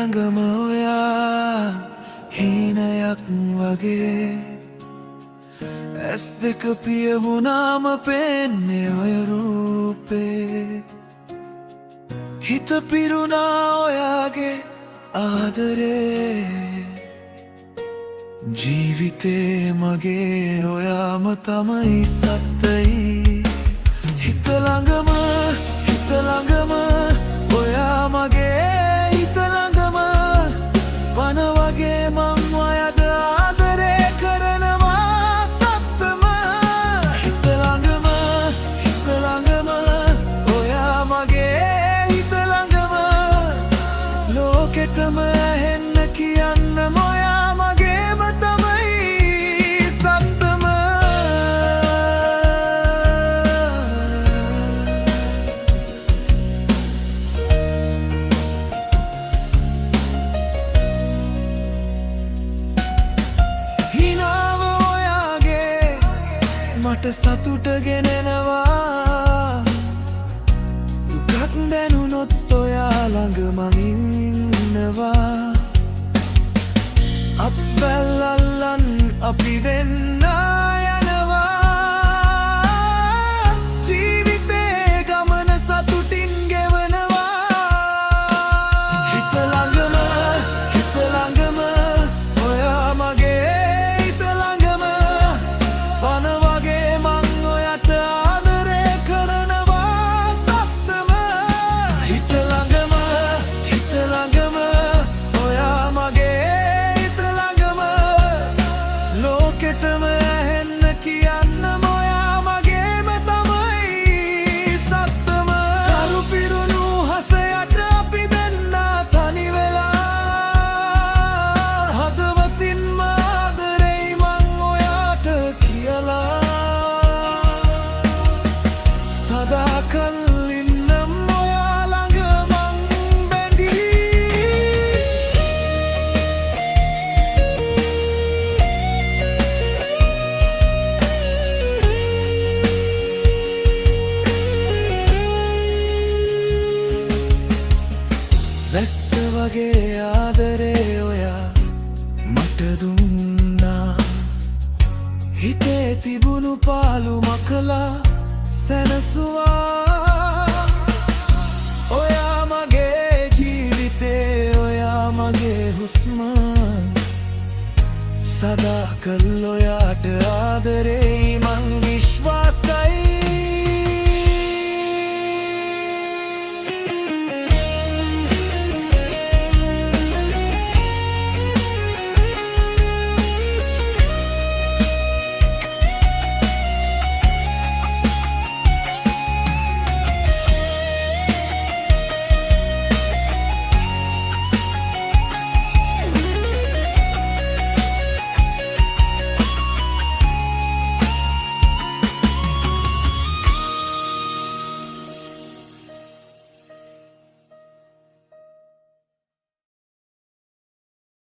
ළඟම ඔයා හීනයක් වගේ ඇස් දෙක පියවුනාම පෙන්නේ ඔය රූපේ හිත පිරුණා ඔයාගේ ආදරේ ජීවිතේ මගේ ඔයාම තමයි සත්තයි හිත ළඟම ඔයා මගේ හිත ළඟම පන වගේ මං ඔයාද ආදරේ කරනවා සත්තම හිත ළඟම ඔයා මගේ හිත ළඟම ලෝකෙටම ඇහෙන්න කියන්න ඔයා මගේම තමයි සත්තම හිනාව ඔයාගේ මට සතුට ගෙනෙනවා දුකක් දැනුනොත් ඔයා ළඟ මං ඉන්නවා අත්වැල් අල්ලන් අපි දෙන්න යනවා ජීවිතේ ගමන සතුටින් ගෙවනවා හිත ළඟම ඔයා මගේ හිත ළඟම පන වගේ මං ඔයාට ආදරේ කරනවා සත්තම හිත ළඟම ඔයා මගේ හිත ළඟම ලෝකෙටම ඇහෙන්න කියන්න ඔයා මගේම තමයි සත්තම කරු පිරුණු හසයට අපි දෙන්න තනි වෙලා හදවතින්ම ආදරෙයි මං ඔයාට කියලා සදාකල් ඉන්නම් ඔයා ළඟ මං බැඳී වැස්ස වගේ ආදරේ ඔයා මට දුන්නා හිතේ තිබුණු පාළු මකලා සැනසුවා ඔයා මගේ ජීවිතේ ඔයා මගේ හුස්ම සදාකල් ඔයාට ආදරේ